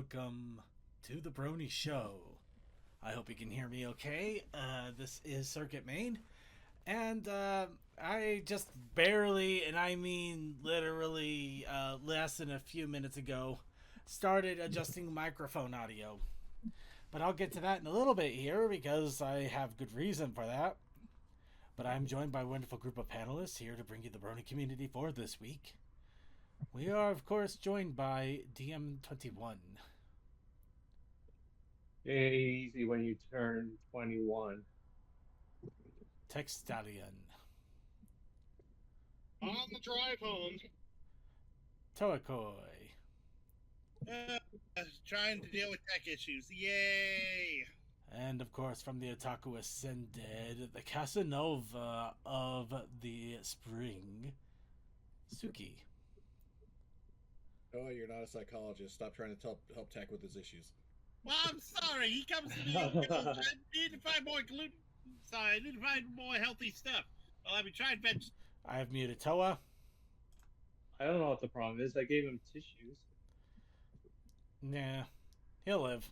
welcome to the Brony Show. I hope you can hear me okay. This is Circuit Main, and I just barely, and I mean literally less than a few minutes ago, started adjusting microphone audio. But I'll get to that in a little bit here because I have good reason for that. But I'm joined by a wonderful group of panelists here to bring you the Brony community for this week. We are, of course, joined by DM21. Easy when you turn 21. Textalion. On the drive home. Toakoi. Trying to deal with tech issues. Yay! And, of course, from the Otaku Ascended, the Casanova of the Spring, Suki. Oh, you're not a psychologist. Stop trying to help Tech with his issues. Well, I'm sorry. He comes to me and goes, I need to find more gluten. Sorry, I need to find more healthy stuff. Well, I've been trying veg. I have muted Toa. I don't know what the problem is. I gave him tissues. Nah, he'll live.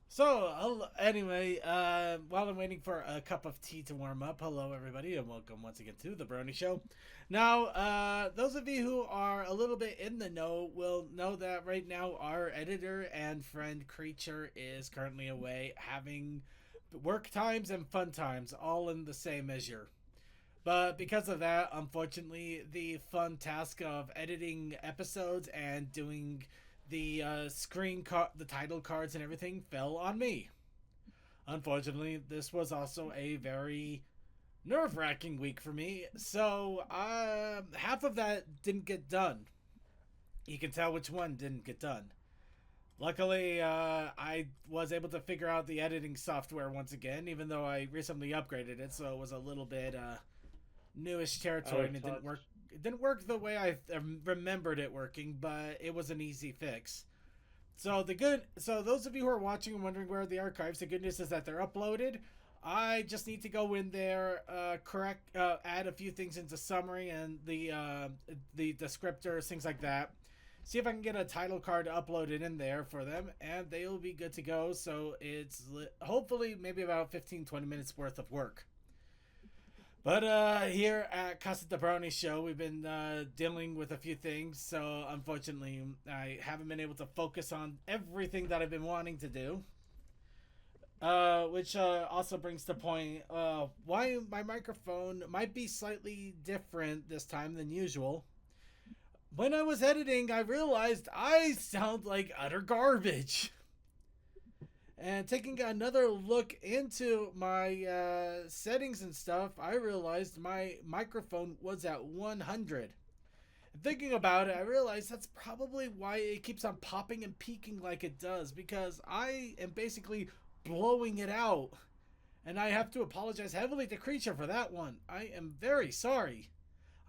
So, anyway, while I'm waiting for a cup of tea to warm up, hello everybody, and welcome once again to The Brony Show. Now, those of you who are a little bit in the know will know that right now our editor and friend Creature is currently away having work times and fun times all in the same measure. But because of that, unfortunately, the fun task of editing episodes and doing the the title cards and everything fell on me. Unfortunately, this was also a very nerve-wracking week for me, so half of that didn't get done. You can tell which one didn't get done. Luckily, I was able to figure out the editing software once again, even though I recently upgraded it, so it was a little bit newish territory, and it didn't work. It didn't work the way I remembered it working, but it was an easy fix. So those of you who are watching and wondering where are the archives, the good news is that they're uploaded. I just need to go in there, add a few things into summary and the descriptors, things like that. See if I can get a title card uploaded in there for them, and they will be good to go. So it's hopefully maybe about 15-20 minutes worth of work. But here at Casa de Brony Show, we've been dealing with a few things, so unfortunately I haven't been able to focus on everything that I've been wanting to do. Which also brings to point why my microphone might be slightly different this time than usual. When I was editing, I realized I sound like utter garbage. And taking another look into my settings and stuff, I realized my microphone was at 100. And thinking about it, I realized that's probably why it keeps on popping and peaking like it does, because I am basically blowing it out. And I have to apologize heavily to Creature for that one. I am very sorry.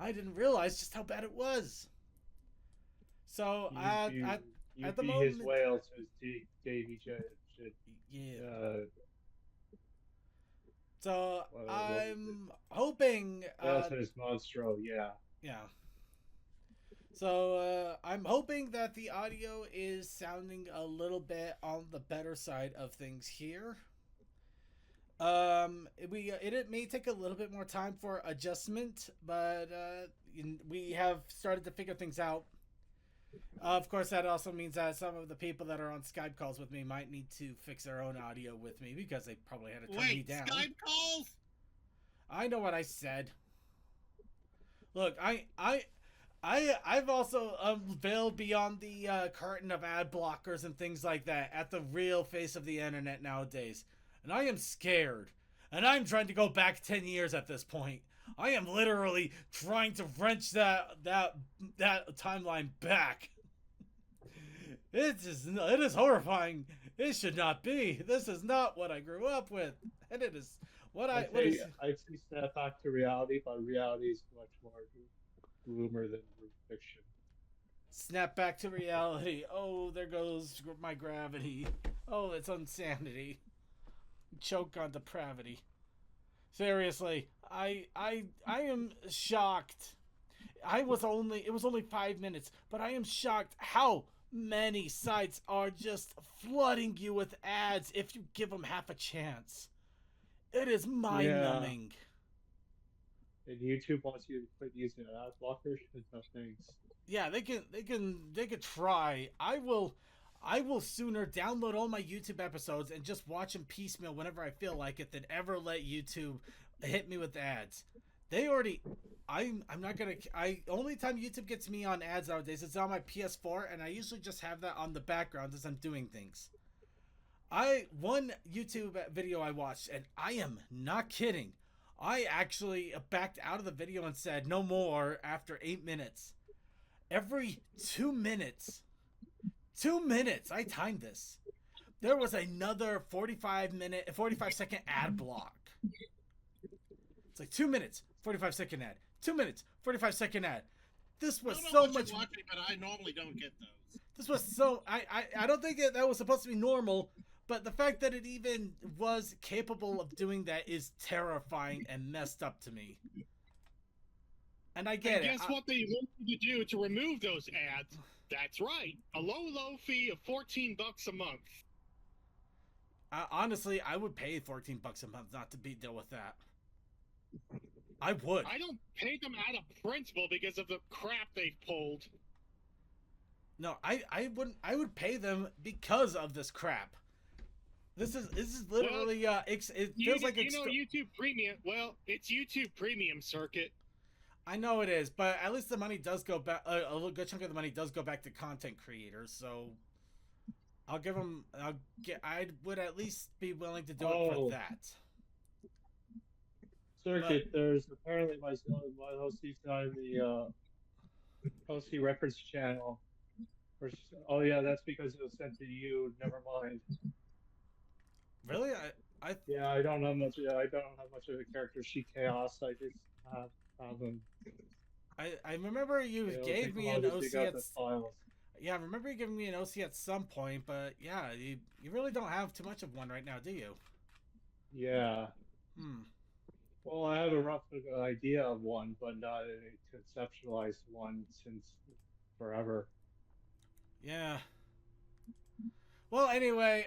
I didn't realize just how bad it was. So, at the moment... his whale, so his Davy should yeah. So I'm hoping. Also, his Monstro, yeah. Yeah. So I'm hoping that the audio is sounding a little bit on the better side of things here. It may take a little bit more time for adjustment, but we have started to figure things out. Of course, that also means that some of the people that are on Skype calls with me might need to fix their own audio with me because they probably had to turn me down. Skype calls? I know what I said. Look, I've also unveiled beyond the curtain of ad blockers and things like that at the real face of the internet nowadays, and I am scared. And I'm trying to go back 10 years at this point. I am literally trying to wrench that timeline back. It is horrifying. It should not be. This is not what I grew up with, and it is what I. I'd say snap back to reality, but reality is much more gloomer than fiction. Snap back to reality. Oh, there goes my gravity. Oh, it's insanity. Choke on depravity. Seriously, I am shocked. It was only 5 minutes, but I am shocked how many sites are just flooding you with ads if you give them half a chance. It is mind-numbing. And YouTube wants you to quit using an ad blocker. No thanks. Yeah, they can try. I will sooner download all my YouTube episodes and just watch them piecemeal whenever I feel like it than ever let YouTube hit me with ads. They already I'm not gonna. Only time YouTube gets me on ads nowadays is on my PS4, and I usually just have that on the background as I'm doing things. One YouTube video I watched, and I am not kidding. I actually backed out of the video and said no more after 8 minutes. Every 2 minutes, I timed this. There was another 45-second ad block. It's like 2 minutes, 45-second ad. 2 minutes, 45-second ad. This was so much. Watching, but I normally don't get those. This was so. I don't think that was supposed to be normal, but the fact that it even was capable of doing that is terrifying and messed up to me. And I get it. Guess what they want you to do to remove those ads? That's right, a low fee of $14 a month. Honestly, I would pay $14 a month not to deal with that. I would. I don't pay them out of principle because of the crap they've pulled. No, I wouldn't. I would pay them because of this crap. This is literally it feels like it's YouTube Premium. Well, it's YouTube Premium circuit. I know it is, but at least the money does go back. A good chunk of the money does go back to content creators. So I'll give them. I would at least be willing to do it for that. Circuit, there's apparently my hostie's on the hostie reference channel. Oh yeah, that's because it was sent to you. Never mind. Really? Yeah, I don't have much. I don't have much of a character sheet chaos. I just have them. I remember you gave me an OC at. Yeah, I remember you giving me an OC at some point, but yeah, you really don't have too much of one right now, do you? Yeah. Well, I have a rough idea of one, but not a conceptualized one since forever. Yeah. Well, anyway,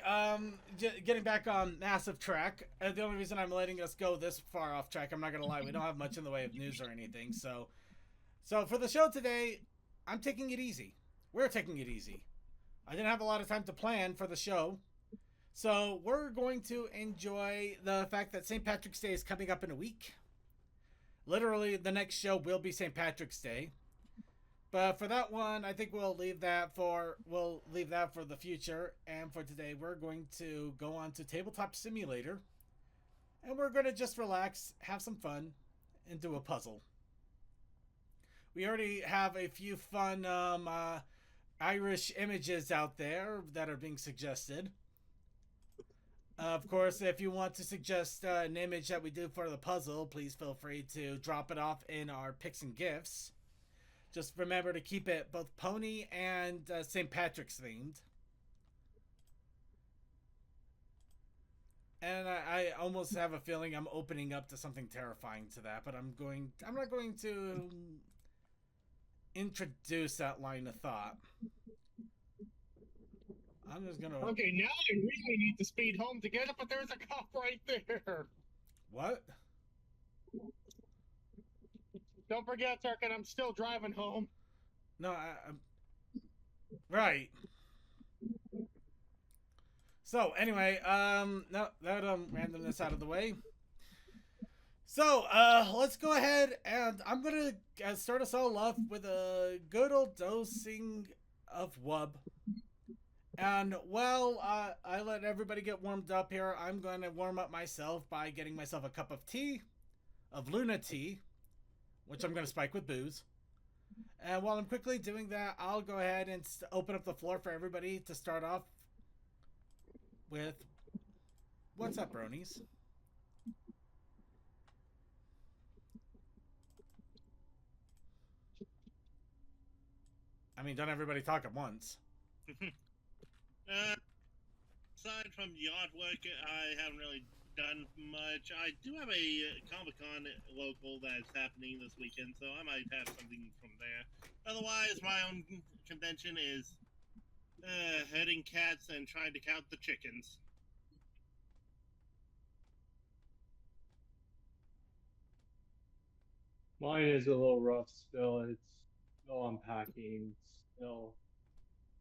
getting back on massive track. The only reason I'm letting us go this far off track, I'm not gonna lie, we don't have much in the way of news or anything. So for the show today, I'm taking it easy. We're taking it easy. I didn't have a lot of time to plan for the show. So we're going to enjoy the fact that St. Patrick's Day is coming up in a week. Literally, the next show will be St. Patrick's Day. But for that one, I think we'll leave that for the future. And for today, we're going to go on to Tabletop Simulator. And we're going to just relax, have some fun, and do a puzzle. We already have a few fun Irish images out there that are being suggested. Of course, if you want to suggest an image that we do for the puzzle, please feel free to drop it off in our picks and gifts. Just remember to keep it both pony and St. Patrick's themed. And I almost have a feeling I'm opening up to something terrifying to that, but I'm not going to introduce that line of thought. I'm just gonna. Okay, now I really need to speed home to get it, but there's a cop right there. What? Don't forget, Turkin, I'm still driving home. No, I'm right. So anyway, no, that randomness out of the way. So let's go ahead, and I'm gonna start us all off with a good old dosing of wub. And while I let everybody get warmed up here, I'm going to warm up myself by getting myself a cup of tea, of Luna tea, which I'm going to spike with booze. And while I'm quickly doing that, I'll go ahead and open up the floor for everybody to start off with. What's up, bronies? I mean, don't everybody talk at once. Aside from the artwork, I haven't really done much. I do have a Comic-Con local that's happening this weekend, so I might have something from there. Otherwise, my own convention is Herding cats and trying to count the chickens. Mine is a little rough still. It's still unpacking, still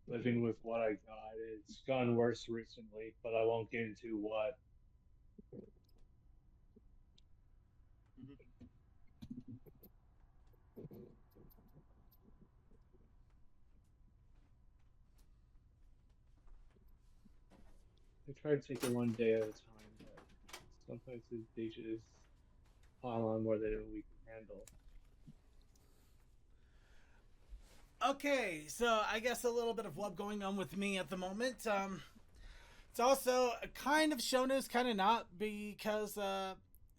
living with what I got. It's gotten worse recently, but I won't get into what. I try to take it one day at a time, but sometimes they just pile on more than we can handle. Okay, so I guess a little bit of what going on with me at the moment. It's also kind of show news, kind of not, because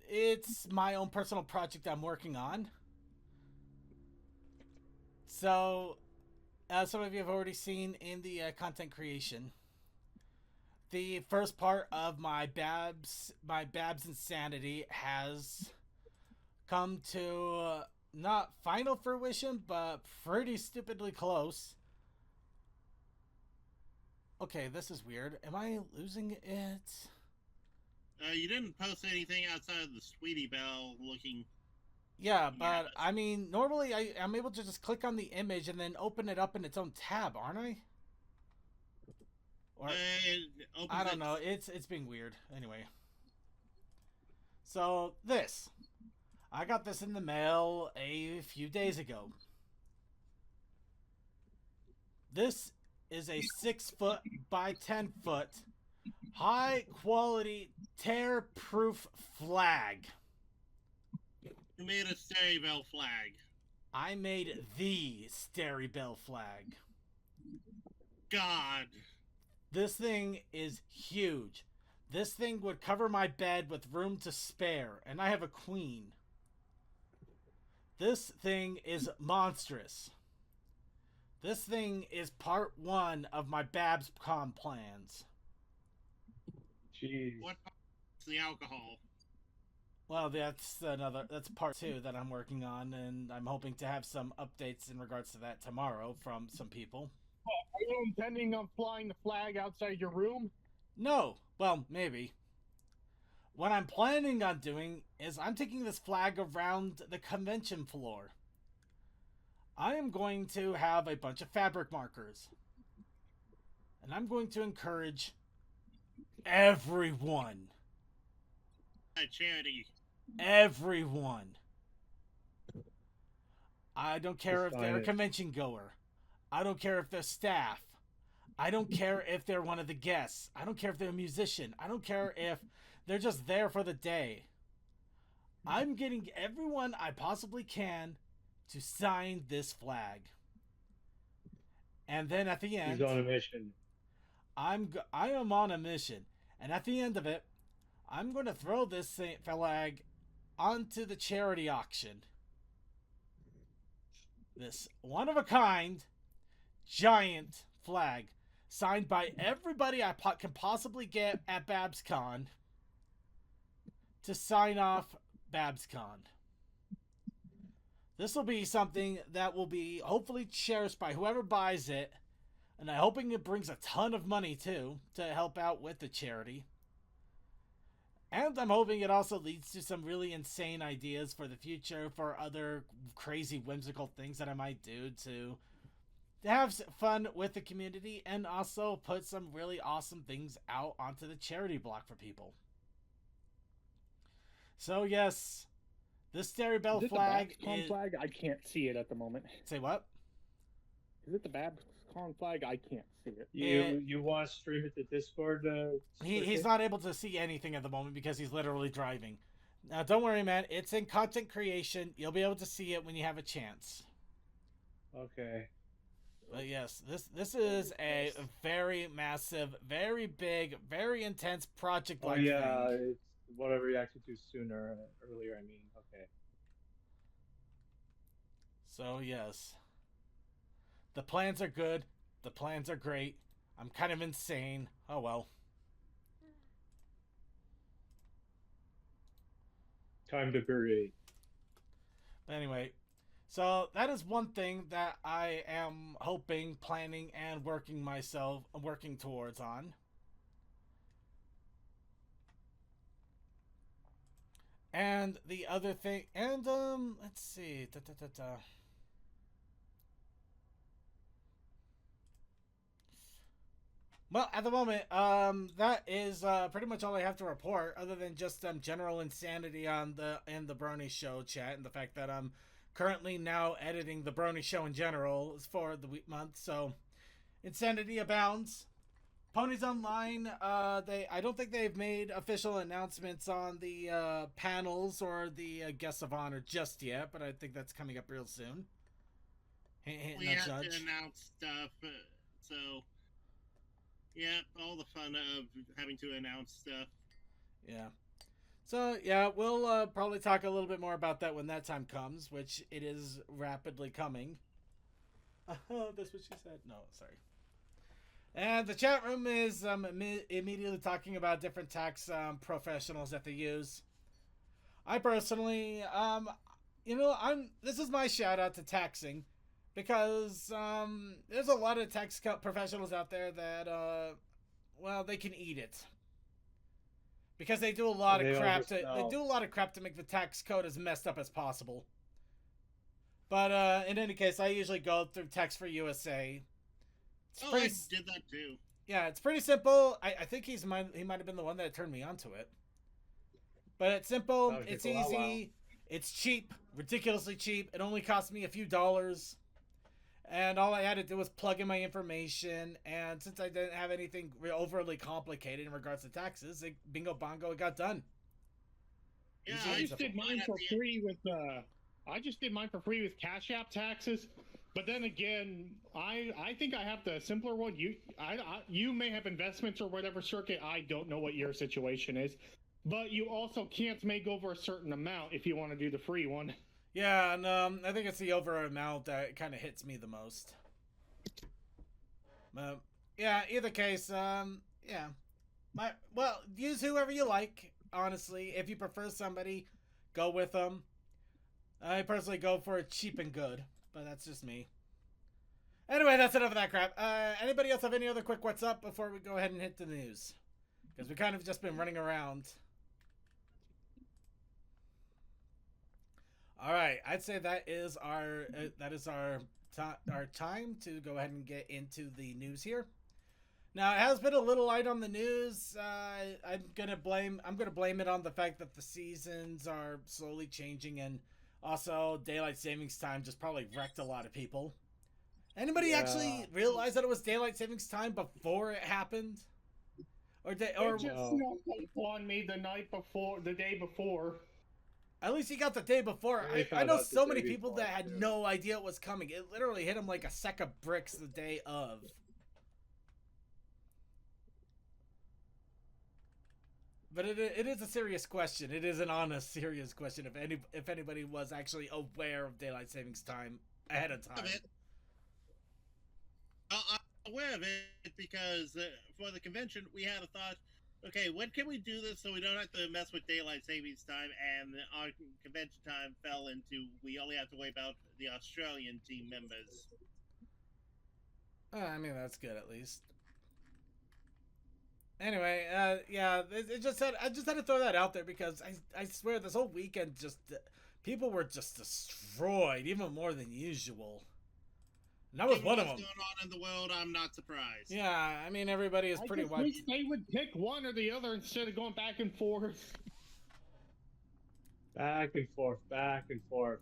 it's my own personal project I'm working on. So, as some of you have already seen in the content creation, the first part of my Babs insanity has come to not final fruition, but pretty stupidly close. Okay, this is weird. Am I losing it? You didn't post anything outside of the Sweetie Belle looking. Yeah, but I mean, normally I'm able to just click on the image and then open it up in its own tab, aren't I? Or I don't know. It's being weird. Anyway. So this, I got this in the mail a few days ago. This is a 6-foot by 10-foot high quality tear proof flag. You made a Sterry Bell flag. I made the Sterry Bell flag. God. This thing is huge. This thing would cover my bed with room to spare, and I have a queen. This thing is monstrous. This thing is part 1 of my BabsCon plans. Jeez. What's the alcohol? Well, that's part 2 that I'm working on, and I'm hoping to have some updates in regards to that tomorrow from some people. Are you intending on flying the flag outside your room? No. Well, maybe. What I'm planning on doing is I'm taking this flag around the convention floor. I am going to have a bunch of fabric markers. And I'm going to encourage everyone. Charity. Everyone. I don't care if they're a convention goer. I don't care if they're staff. I don't care if they're one of the guests. I don't care if they're a musician. I don't care if they're just there for the day. I'm getting everyone I possibly can to sign this flag. And then at the end, he's on a mission. I am on a mission. And at the end of it, I'm going to throw this flag onto the charity auction. This one-of-a-kind, giant flag signed by everybody I can possibly get at BabsCon to sign off BabsCon. This will be something that will be hopefully cherished by whoever buys it, and I'm hoping it brings a ton of money too to help out with the charity. And I'm hoping it also leads to some really insane ideas for the future for other crazy whimsical things that I might do to have fun with the community and also put some really awesome things out onto the charity block for people. So yes, this Sterry Bell flag is flag. I can't see it at the moment. Say what? Is it the BabsCon flag? I can't see it. You want to stream it to Discord? He's not able to see anything at the moment because he's literally driving. Now, don't worry, man. It's in content creation. You'll be able to see it when you have a chance. Okay. But yes, this is a very massive, very big, very intense project. Oh yeah, thing. It's what I reacted to earlier. I mean, okay. So yes, the plans are good. The plans are great. I'm kind of insane. Oh well. Time to create. But anyway, So that is one thing that I am hoping, planning, and working towards on. And the other thing, and let's see, Well, at the moment, that is pretty much all I have to report, other than just general insanity on the Brony Show chat, and the fact that I'm currently now editing the Brony Show in general for the week month. So insanity abounds. Ponies Online, I don't think they've made official announcements on the panels or the guests of honor just yet, but I think that's coming up real soon. We have to announce stuff, so yeah, all the fun of having to announce stuff. Yeah. So yeah, we'll probably talk a little bit more about that when that time comes, which it is rapidly coming. Oh, that's what she said. No, sorry. And the chat room is immediately talking about different tax professionals that they use. I personally, this is my shout out to taxing, because there's a lot of tax professionals out there that, they can eat it. Because they do a lot of crap. They do a lot of crap to make the tax code as messed up as possible. But in any case, I usually go through Tax for USA. I did that too. Yeah, it's pretty simple. I think he might have been the one that turned me onto it. But it's simple, it's easy, it's cheap, ridiculously cheap. It only cost me a few dollars. And all I had to do was plug in my information. And since I didn't have anything overly complicated in regards to taxes, bingo bongo, it got done. Yeah, I just did mine for free with Cash App taxes. But then again, I think I have the simpler one. You may have investments or whatever, Circuit. I don't know what your situation is. But you also can't make over a certain amount if you want to do the free one. Yeah, and I think it's the over amount that kind of hits me the most. Yeah, either case, yeah. Use whoever you like, honestly. If you prefer somebody, go with them. I personally go for cheap and good. But that's just me. Anyway, that's enough of that crap. Anybody else have any other quick what's up before we go ahead and hit the news? Because we kind of just been running around. All right, I'd say that is our time to go ahead and get into the news here. Now, it has been a little light on the news. I'm gonna blame it on the fact that the seasons are slowly changing, and also daylight savings time just probably wrecked a lot of people. Anybody actually realize that it was daylight savings time before it happened? Or on me the day before. At least he got the day before. I know so many people that had no idea it was coming. It literally hit them like a sack of bricks the day of. But it is a serious question. It is an honest, serious question. If anybody was actually aware of daylight savings time ahead of time. I'm aware of it because for the convention we had a thought. Okay, when can we do this so we don't have to mess with daylight savings time? And our convention time fell into we only have to worry about the Australian team members. I mean, that's good at least. Anyway, yeah, I just had to throw that out there because I swear this whole weekend people were just destroyed, even more than usual. And that was one of them. What's going on in the world, I'm not surprised. Yeah, I mean, everybody is pretty much. Wish they would pick one or the other instead of going back and forth. Back and forth, back and forth.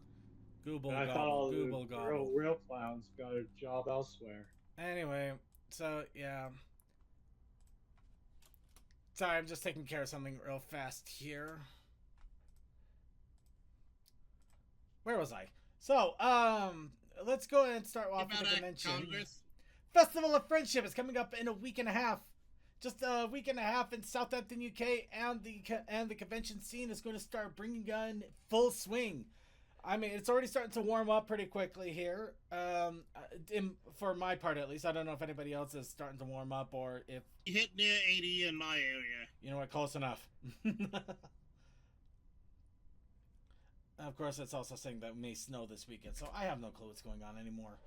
Google and I thought all Google the real clowns got a job elsewhere. Anyway, so yeah. Sorry, I'm just taking care of something real fast here. Where was I? So, let's go ahead and start off with the convention. Festival of Friendship is coming up in a week and a half. Just a week and a half in Southampton, UK, and the convention scene is going to start bringing on full swing. I mean, it's already starting to warm up pretty quickly here. For my part, at least. I don't know if anybody else is starting to warm up or if... You hit near 80 in my area. You know what? Close enough. Of course, it's also saying that it may snow this weekend, so I have no clue what's going on anymore.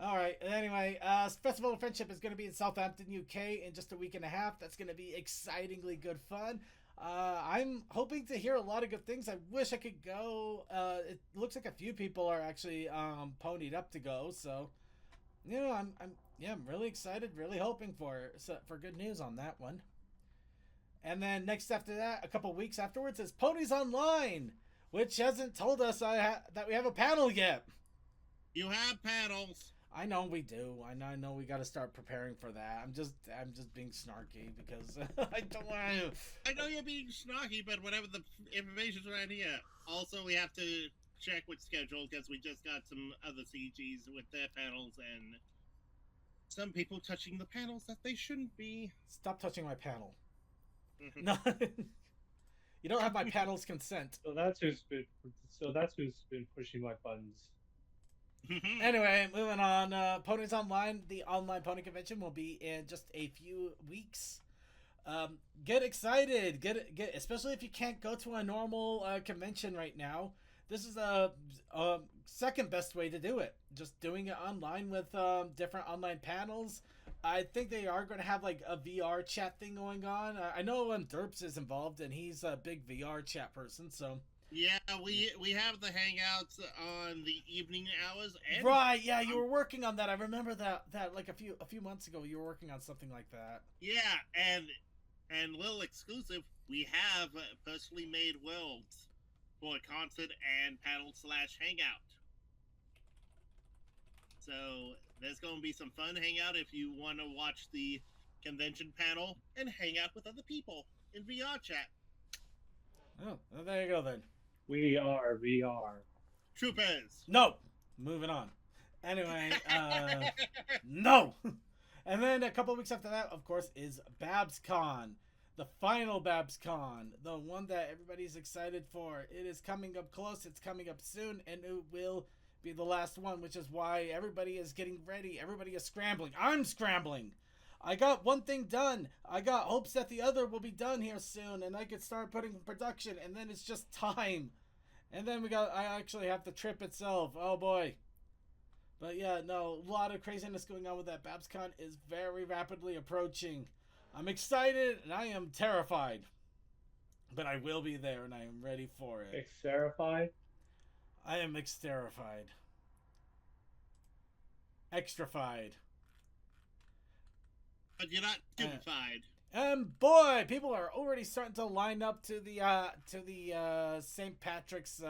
All right. Anyway, Festival of Friendship is going to be in Southampton, UK, in just a week and a half. That's going to be excitingly good fun. I'm hoping to hear a lot of good things. I wish I could go. It looks like a few people are actually ponied up to go. So, you know, I'm really excited. Really hoping for good news on that one. And then next after that, a couple weeks afterwards, is Ponies Online, which hasn't told us that we have a panel yet. You have panels. I know we do. I know we got to start preparing for that. I'm just being snarky because I don't want to. I know you're being snarky, but whatever the information's right here. Also, we have to check with schedule because we just got some other CGs with their panels and some people touching the panels that they shouldn't be. Stop touching my panel. Mhm. No, you don't have my panel's consent. So that's who's been pushing my buttons. Anyway, moving on. Ponies Online, the online pony convention, will be in just a few weeks. Get excited, get especially if you can't go to a normal convention right now. This is a second best way to do it. Just doing it online with different online panels. I think they are going to have like a VR chat thing going on. I know Derps is involved, and he's a big VR chat person, so. Yeah, we have the hangouts on the evening hours. And Right, yeah, you were working on that. I remember that like a few months ago you were working on something like that. Yeah, and little exclusive, we have personally made worlds for concert and panel / hangout. So there's going to be some fun hangout if you want to watch the convention panel and hang out with other people in VR chat. Oh, well, there you go then. We are VR. Troopers. No, moving on. Anyway, no. And then a couple weeks after that, of course, is BabsCon, the final BabsCon, the one that everybody's excited for. It is coming up close. It's coming up soon, and it will be the last one, which is why everybody is getting ready. Everybody is scrambling. I'm scrambling. I got one thing done. I got hopes that the other will be done here soon, and I could start putting production, and then it's just time. And then I actually have the trip itself. Oh boy. But yeah, no, a lot of craziness going on with that. BabsCon is very rapidly approaching. I'm excited, and I am terrified. But I will be there, and I am ready for it. Exterified? I am exterified. Extrafied. But you're not stupefied. And boy, people are already starting to line up to the St. Patrick's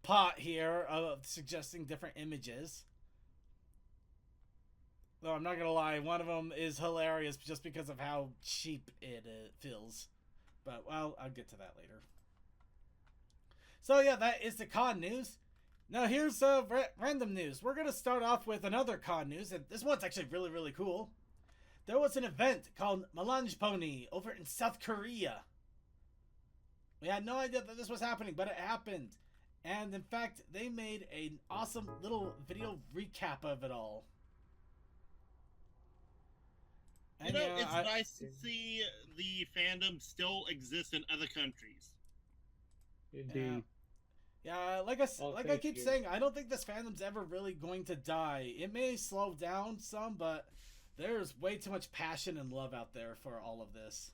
pot here, suggesting different images. Though I'm not gonna lie, one of them is hilarious just because of how cheap it feels. But well, I'll get to that later. So yeah, that is the con news. Now here's random news. We're gonna start off with another con news, and this one's actually really, really cool. There was an event called Melange Pony over in South Korea. We had no idea that this was happening, but it happened. And in fact, they made an awesome little video recap of it all. You know, it's nice to see the fandom still exist in other countries. Indeed. Yeah, like I keep saying, I don't think this fandom's ever really going to die. It may slow down some, but there's way too much passion and love out there for all of this.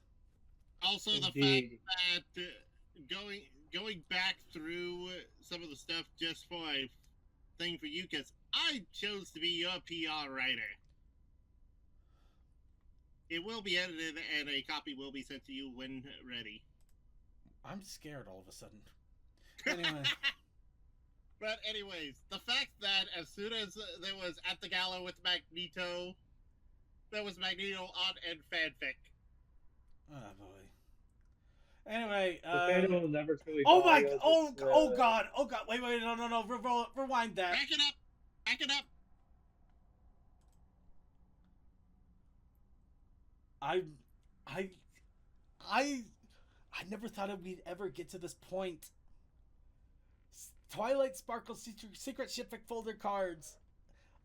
Also, Indeed. the fact that going back through some of the stuff just for a thing for you, because I chose to be your PR writer. It will be edited, and a copy will be sent to you when ready. I'm scared all of a sudden. Anyway. But anyways, the fact that as soon as there was at the gala with Magneto, there was Magneto on and fanfic. Oh boy. Anyway, The fandom will never truly oh die, my, as oh it's, god, wait, no, rewind that. Back it up. I never thought we'd ever get to this point. Twilight Sparkle secret shipfic folder cards.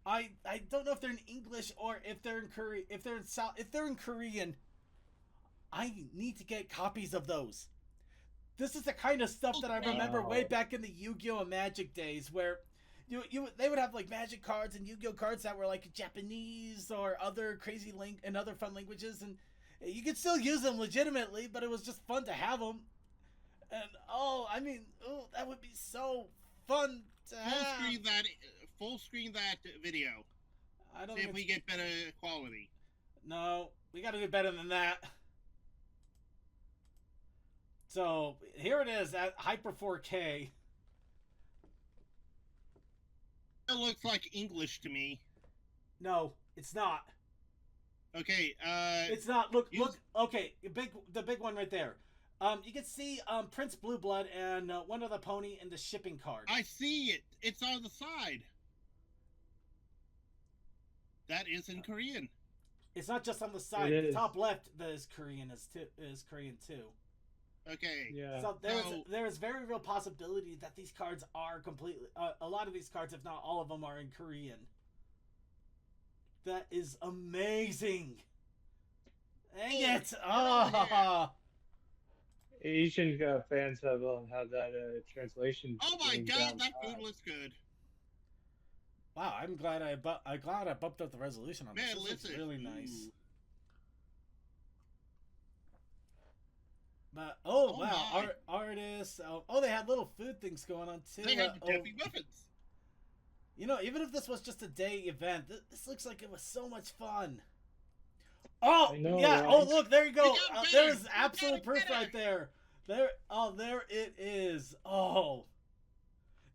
I don't know if they're in English or if they're in if they're in Korean. I need to get copies of those. This is the kind of stuff that I remember way Wow. back in the Yu-Gi-Oh! And Magic days, where they would have like Magic cards and Yu-Gi-Oh! Cards that were like Japanese or other crazy and other fun languages, and you could still use them legitimately, but it was just fun to have them. And that would be so fun to have. Full screen that video. I don't See think if we get better quality. No, we got to do better than that. So here it is at Hyper 4K. It looks like English to me. No, it's not. Okay, It's not. Look. Okay, the big one right there. You can see Prince Blue Blood and one other pony in the shipping card. I see it. It's on the side. That is in Korean. It's not just on the side. It The is. top left is Korean too. Okay. Yeah. So there is very real possibility that these cards are completely. A lot of these cards, if not all of them, are in Korean. That is amazing. Dang it! Oh. Asian fans have had that translation. Oh my going god, down that pat. food looks good. Wow, I'm glad I bumped up the resolution on this. Man, This looks listen. really nice. Ooh. But Oh wow, my. artists. They had little food things going on too. They had Debbie Muffins. You know, even if this was just a day event, this looks like it was so much fun. Oh I know, yeah! right? Oh look, there you go. It got There better. is It absolute got proof better. right there. There it is. Oh,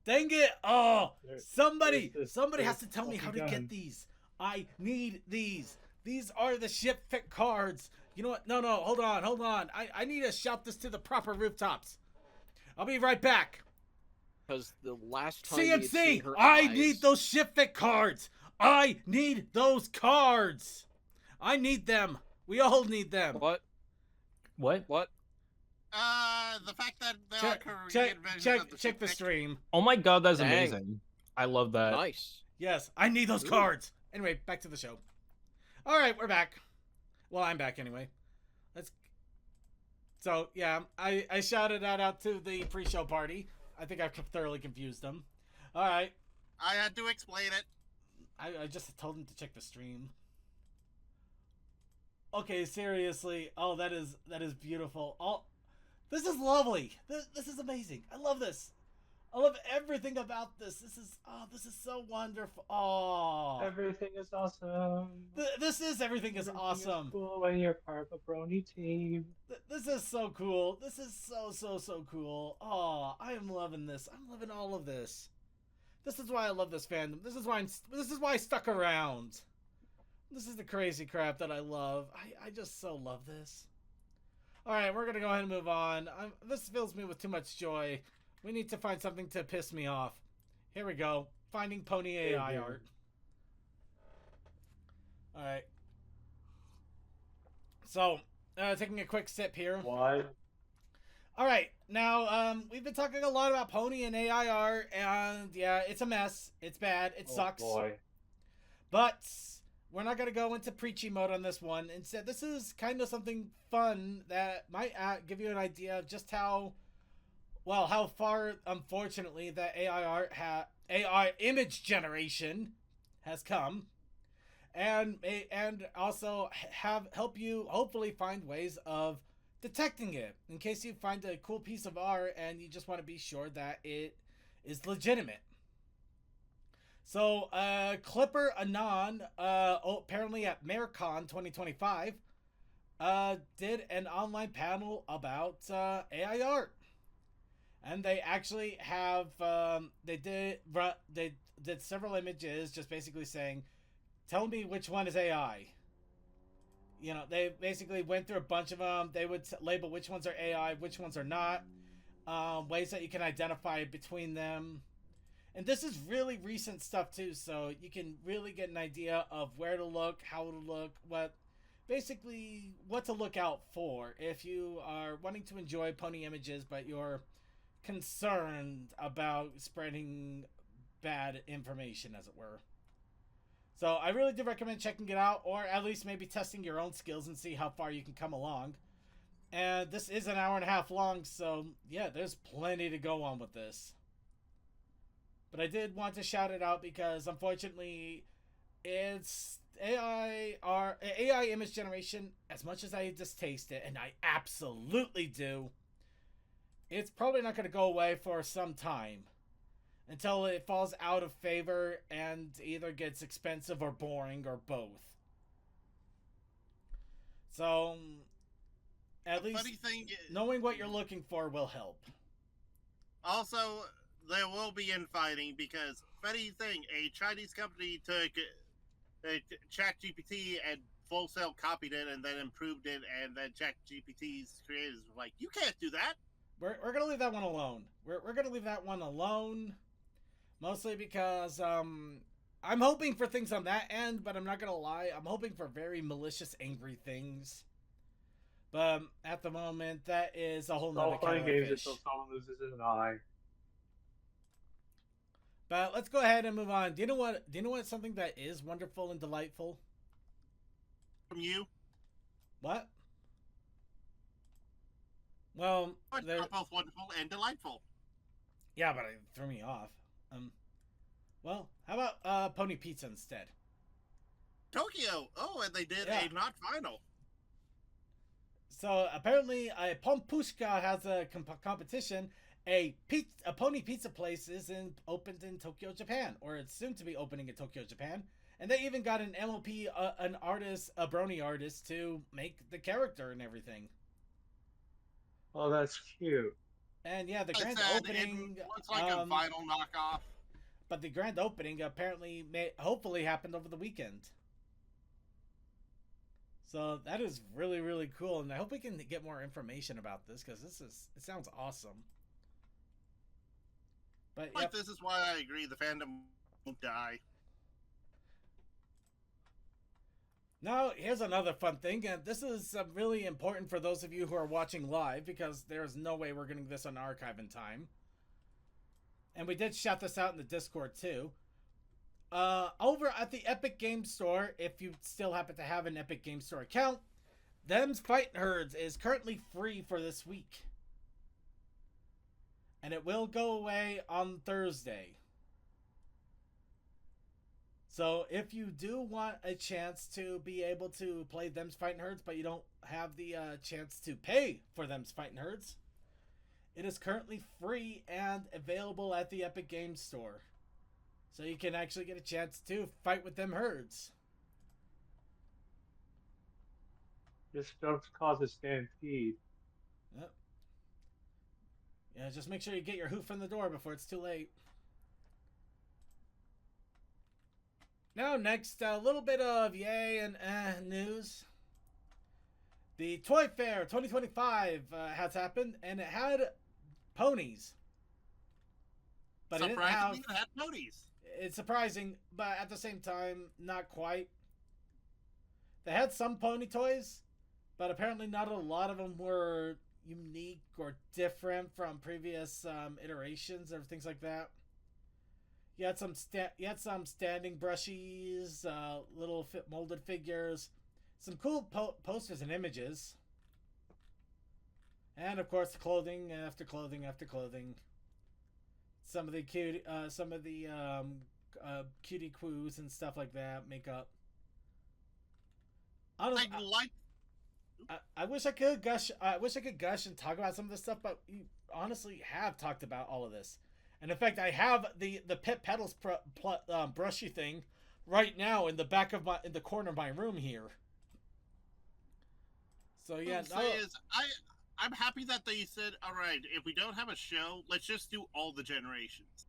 dang it! Oh, There- somebody there's has to tell me how to gun. get these. I need these. These are the ship fit cards. You know what? No, hold on. I need to shout this to the proper rooftops. I'll be right back. Because the last time we had seen CMC, her I eyes, need those ship fit cards. I need those cards. I need them. We all need them. What? What? The fact that there are Korean versions of the Check the Pacific- stream. Oh my god, that's Dang. amazing. I love that. Nice. Yes, I need those Ooh. cards. Anyway, back to the show. All right, we're back. Well, I'm back anyway. So yeah, I shouted that out to the pre-show party. I think I've thoroughly confused them. All right, I had to explain it. I just told them to check the stream. Okay, seriously. Oh, that is beautiful. This is lovely. This is amazing. I love this. I love everything about this. This is so wonderful. Oh, Everything is awesome. this is everything is Everything awesome. cool when you're part of a Brony team. This is so cool. This is so cool. Oh, I am loving this. I'm loving all of this. This is why I love this fandom. This is why I stuck around. This is the crazy crap that I love. I just so love this. All right, we're gonna go ahead and move on. This fills me with too much joy. We need to find something to piss me off. Here we go. Finding pony AI Mhm. art. All right. So, taking a quick sip here. Why? All right, now we've been talking a lot about pony and AI art, and yeah, it's a mess. It's bad. It sucks. Oh boy. But we're not gonna go into preachy mode on this one. Instead, this is kind of something fun that might give you an idea of just how far, unfortunately, that AI image generation has come, and also help you hopefully find ways of detecting it in case you find a cool piece of art and you just want to be sure that it is legitimate. So, Clipper Anon, apparently at MareCon 2025, did an online panel about AI art. And they actually have, they did several images just basically saying, tell me which one is AI. You know, they basically went through a bunch of them. They would label which ones are AI, which ones are not, ways that you can identify between them. And this is really recent stuff too, so you can really get an idea of where to look, how to look, what to look out for if you are wanting to enjoy pony images, but you're concerned about spreading bad information, as it were. So I really do recommend checking it out, or at least maybe testing your own skills and see how far you can come along. And this is an hour and a half long, so yeah, there's plenty to go on with this. But I did want to shout it out because unfortunately, it's AI image generation. As much as I distaste it, and I absolutely do, it's probably not going to go away for some time until it falls out of favor and either gets expensive or boring or both. So, at least funny thing, knowing what you're looking for will help. Also, there will be infighting because, funny thing, a Chinese company took ChatGPT and full sail copied it and then improved it, and then ChatGPT's creators were like, "You can't do that." We're gonna leave that one alone. We're gonna leave that one alone, mostly because I'm hoping for things on that end, but I'm not gonna lie, I'm hoping for very malicious, angry things. But at the moment, that is a whole It's all nother fun kind and of games fish. until someone loses an eye. But let's go ahead and move on. Do you know what something that is wonderful and delightful? From you, What? Well, they're both wonderful and delightful. Yeah, but it threw me off. Well, how about Pony Pizza instead? Tokyo. Oh, and they did a not final. So apparently, Pompushka has a competition. A Pony Pizza place is opened in Tokyo, Japan, or it's soon to be opening in Tokyo, Japan. And they even got an MLP, an artist, a Brony artist, to make the character and everything. Oh, that's cute. And yeah, the grand opening looks like a vinyl knockoff. But the grand opening apparently hopefully happened over the weekend. So that is really, really cool, and I hope we can get more information about this because it sounds awesome. But this is why I agree the fandom won't die. Now, here's another fun thing, and this is really important for those of you who are watching live because there's no way we're getting this on archive in time. And we did shout this out in the Discord too. Over at the Epic Games Store, if you still happen to have an Epic Games Store account, Them's Fightin' Herds is currently free for this week. And it will go away on Thursday. So if you do want a chance to be able to play Them's Fightin' Herds, but you don't have the chance to pay for Them's Fightin' Herds, it is currently free and available at the Epic Games Store. So you can actually get a chance to fight with them herds. Just don't cause a stampede. Yep. Yeah, just make sure you get your hoof in the door before it's too late. Now, next, a little bit of yay and news. The Toy Fair 2025 has happened, and it had ponies. But it didn't have... it had ponies. It's surprising, but at the same time, not quite. They had some pony toys, but apparently not a lot of them were unique or different from previous iterations or things like that. You had some standing brushies, little molded figures, some cool posters and images, and of course clothing after clothing after clothing. Some of the cutie quoos and stuff like that, makeup. Honestly, I wish I could gush. I wish I could gush and talk about some of this stuff, but we honestly have talked about all of this. And in fact, I have the Pit Petals brushy thing right now in the back of in the corner of my room here. So yeah, I'm happy that they said, all right, if we don't have a show, let's just do all the generations.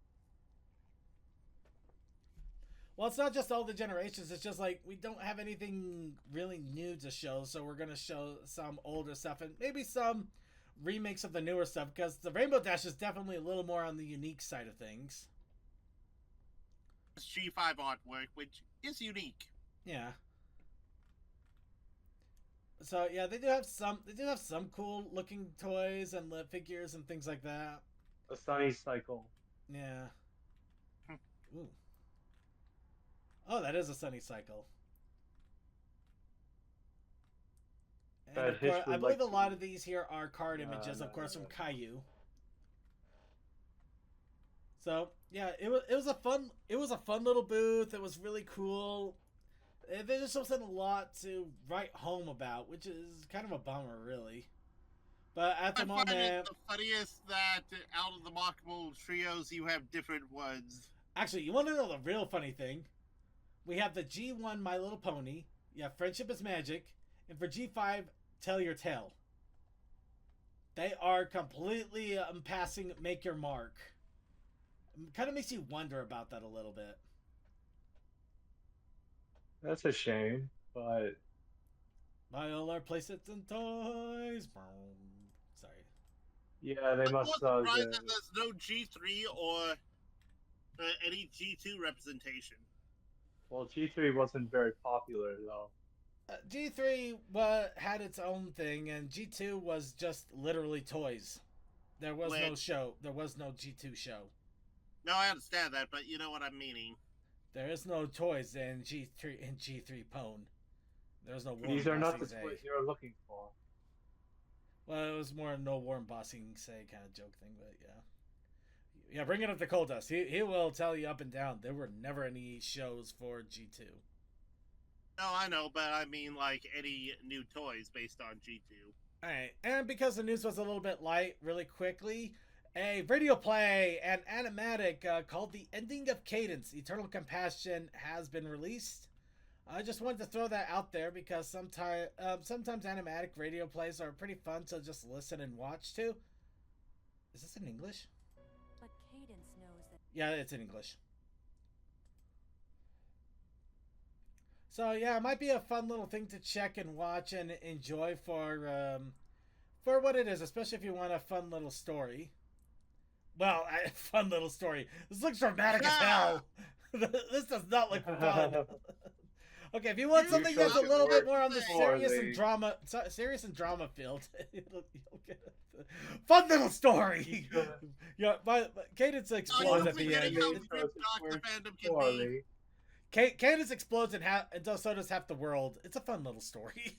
Well, it's not just all the generations. It's just like we don't have anything really new to show, so we're going to show some older stuff and maybe some remakes of the newer stuff because the Rainbow Dash is definitely a little more on the unique side of things. It's G5 artwork, which is unique. Yeah. So yeah, they do have some cool looking toys and figures and things like that. A Sunny Cycle. Yeah. Ooh. Oh, that is a Sunny Cycle. And That of course, Hish I would believe like a to- lot of these here are card No, images, of no, course, no, from no. Caillou. So yeah, it was a fun little booth. It was really cool. There just wasn't a lot to write home about, which is kind of a bummer, really. But at the I find it moment, the funniest that out of the mockable trios, you have different ones. actually, you want to know the real funny thing? We have the G1 My Little Pony. You have Friendship is Magic, and for G5, Tell Your Tale. They are completely passing Make Your Mark. Kind of makes you wonder about that a little bit. That's a shame, but Buy all our playsets and toys. Sorry. yeah, they I'm more must. surprised that there's no G3 or any G2 representation. Well, G3 wasn't very popular though. G3 had its own thing, and G2 was just literally toys. There was no show. There was no G2 show. No, I understand that, but you know what I'm meaning. There is no toys in G3 Pwn. There's no Warm These are not the Bossing toys Say. you're looking for. Well, it was more no Warm Bossing Say kind of joke thing, but yeah. Yeah, bring it up to Coldust. He will tell you up and down. There were never any shows for G2. No, I know, but I mean like any new toys based on G2. Alright, and because the news was a little bit light, really quickly, a radio play and animatic called The Ending of Cadence, Eternal Compassion, has been released. I just wanted to throw that out there because sometimes animatic radio plays are pretty fun to just listen and watch to. Is this in English? But Cadence knows that. Yeah, it's in English. So yeah, it might be a fun little thing to check and watch and enjoy for what it is, especially if you want a fun little story. Well, fun little story. This looks dramatic as hell. This does not look fun. Okay, if you want something that's a little bit more on the serious and drama field, you'll get it. Fun little story. Yeah, but Cadence explodes at the end. Cadence explodes and so does half the world. It's a fun little story.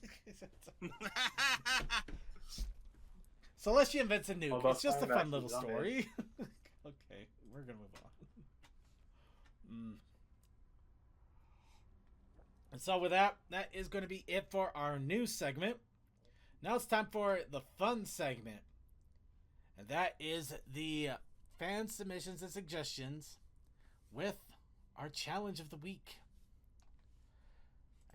Celestia invents a nuke. It's just a fun little story. Okay, we're gonna move on. And so with that is going to be it for our news segment. Now it's time for the fun segment. And that is the fan submissions and suggestions with our challenge of the week.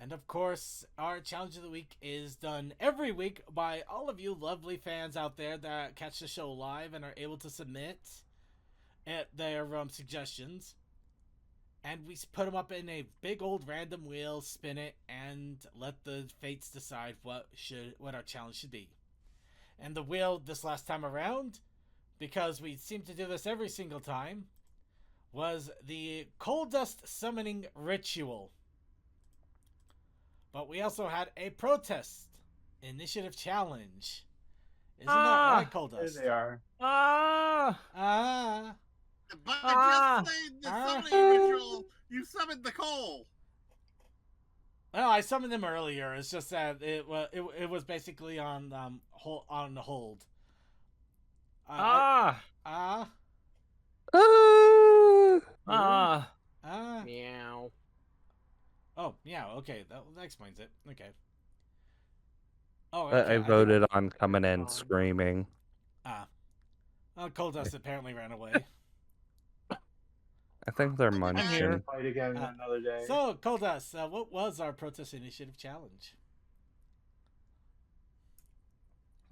And of course, our challenge of the week is done every week by all of you lovely fans out there that catch the show live and are able to submit their suggestions. And we put them up in a big old random wheel, spin it, and let the fates decide what our challenge should be. And the wheel this last time around, because we seem to do this every single time, was the Coal Dust Summoning Ritual. But we also had a protest initiative challenge. Isn't that right, Coal Dust? There they are. But just the summoning ritual, you summoned the coal. Well, I summoned them earlier. It's just that it was basically on hold. Meow. Oh, yeah. Okay, that explains it. Okay. Oh, I voted on coming in screaming. Coal Dust apparently ran away. I think they're munching. Fight again another day. So, Coal Dust, what was our protest initiative challenge?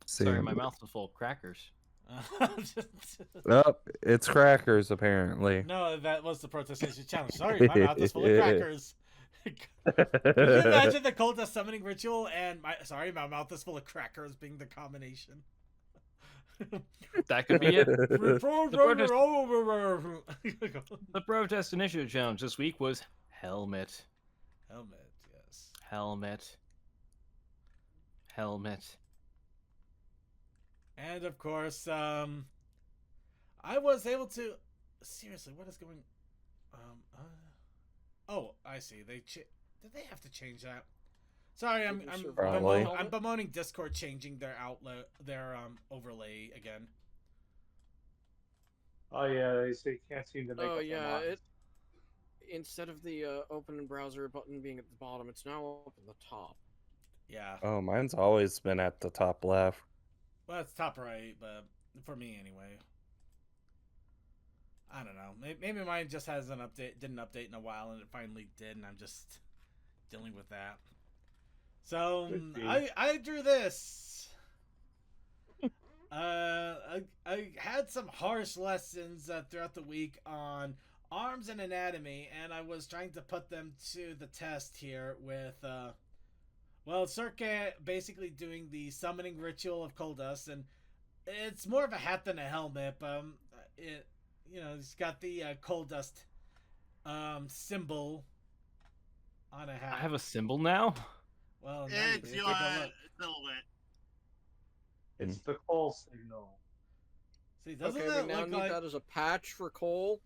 Sorry, my mouth was full of crackers. Oh, it's crackers apparently. No, that was the protest initiative challenge. Sorry, my mouth is full of crackers. Can you imagine the Coal Dust Summoning Ritual and my mouth is full of crackers being the combination? That could be it. The protest initiative challenge this week was helmet. Helmet, yes. Helmet. And of course, I was able to. Seriously, what is going? Oh, I see. Did they have to change that? Sorry, Did you I'm survive Probably. I'm bemoaning Discord changing their overlay again. Oh yeah, they say can't seem to make Oh up their yeah, minds. instead of the open in browser button being at the bottom, it's now up at the top. Yeah. Oh, mine's always been at the top left. Well, it's top right, but for me anyway. I don't know. Maybe mine just hasn't didn't update in a while, and it finally did, and I'm just dealing with that. So Could be. I drew this. I had some harsh lessons throughout the week on arms and anatomy, and I was trying to put them to the test here with well, Circuit basically doing the summoning ritual of Coal Dust, and it's more of a hat than a helmet. But it, he's got the Coal Dust symbol on a hat. I have a symbol now. Well, now It's you your can take a look. silhouette. It's the coal signal. See, doesn't Okay, that we now look need like that as a patch for Cole.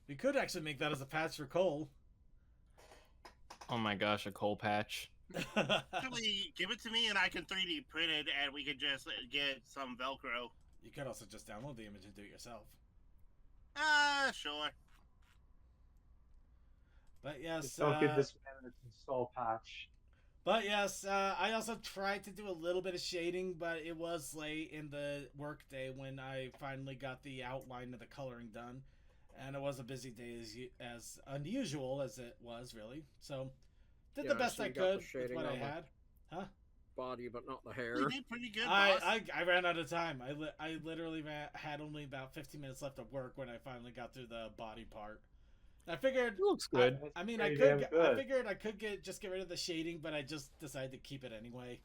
we could actually make that as a patch for Cole? Oh my gosh, a coal patch. Actually, give it to me and I can 3D print it, and we can just get some Velcro. You could also just download the image and do it yourself. Sure. But yes, Just don't give this man an install patch. But yes, I also tried to do a little bit of shading, but it was late in the workday when I finally got the outline of the coloring done, and it was a busy day as unusual as it was, really. So, did the best so I you got the could with shading what I on the had. Huh? Body, but not the hair. You did pretty good, boss. I ran out of time. I literally had only about 15 minutes left of work when I finally got through the body part. I figured It looks good. I mean, Pretty I damn good. figured I could get rid of the shading, but I just decided to keep it anyway.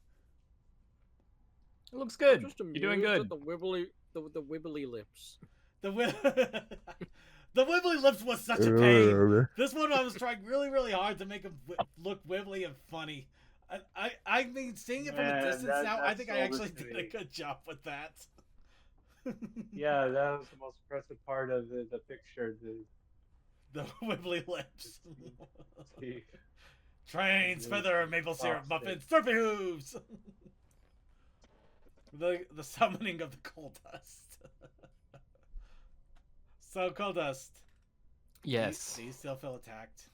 It looks good. Just You're doing amused good. at the wibbly lips. The the wibbly lips was such a pain. This one I was trying really, really hard to make him look wibbly and funny. I mean, seeing it from a Man, distance now, I that's think I so actually mystery. did a good job with that. Yeah, that was the most impressive part of the picture. The wibbly lips. The Trains, feather, maple syrup, muffins, surfy hooves. The summoning of the coal dust. So, coal dust. Yes. Do you still feel attacked?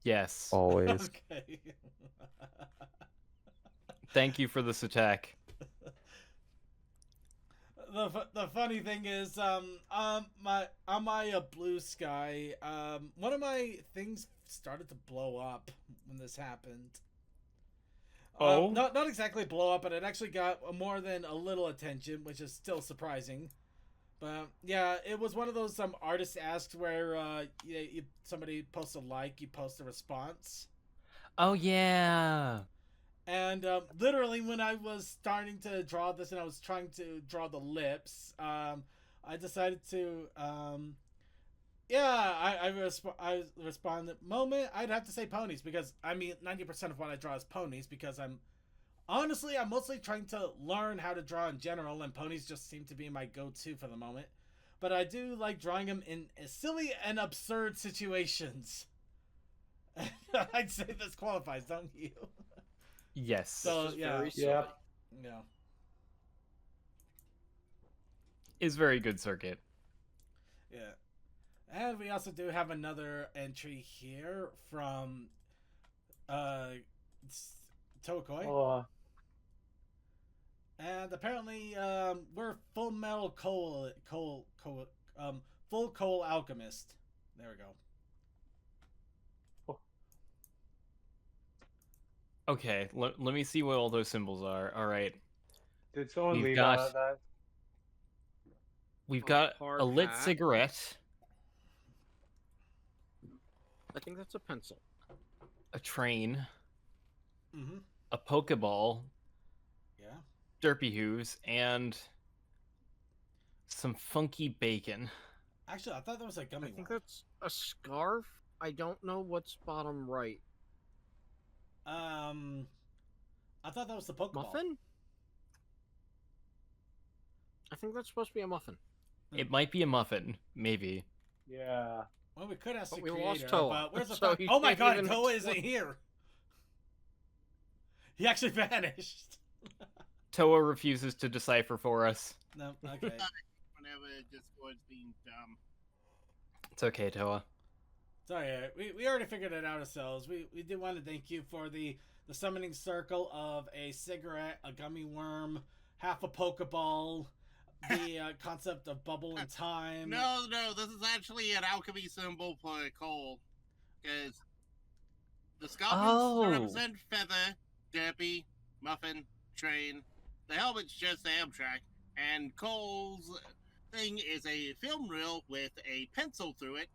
Yes. Always. Okay. Thank you for this attack. The funny thing is, on my blue sky, one of my things started to blow up when this happened. Oh? Not exactly blow up, but it actually got more than a little attention, which is still surprising. But yeah, it was one of those artist asks where somebody posts a like, you post a response. Oh yeah. And literally, when I was starting to draw this and I was trying to draw the lips, I decided to, I responded, moment, I'd have to say ponies, because, I mean, 90% of what I draw is ponies, because I'm mostly trying to learn how to draw in general, and ponies just seem to be my go-to for the moment. But I do like drawing them in silly and absurd situations. I'd say this qualifies, don't you? Yes. So yeah, Yeah. Is very good, Circuit. Yeah. And we also do have another entry here from Tokoi. Oh, And apparently we're full metal full coal alchemist. There we go. Okay, let me see what all those symbols are. All right. did someone We've leave got- out of that? We've A got hard a lit hat. cigarette, I think that's a pencil. a train, Mm-hmm. a Pokeball, Yeah. derpy hooves, and some funky bacon. Actually, I thought that was a gummy I think worm. that's a scarf. I don't know what's bottom right. I thought that was the Pokeball. Muffin? I think that's supposed to be a muffin. It might be a muffin, maybe. Yeah. Well, we could ask But the we creator, lost Toa, but where's the so he Oh my can't god, even Toa isn't explain. here! He actually vanished. Toa refuses to decipher for us. No, okay. Whenever Discord's being dumb. It's okay, Toa. Sorry, we already figured it out ourselves. We did want to thank you for the summoning circle of a cigarette, a gummy worm, half a Pokeball, the concept of bubble in time. No, this is actually an alchemy symbol for coal. Because the scorpions represent feather, derpy, muffin, train. The helmet's just Amtrak. And Cole's thing is a film reel with a pencil through it.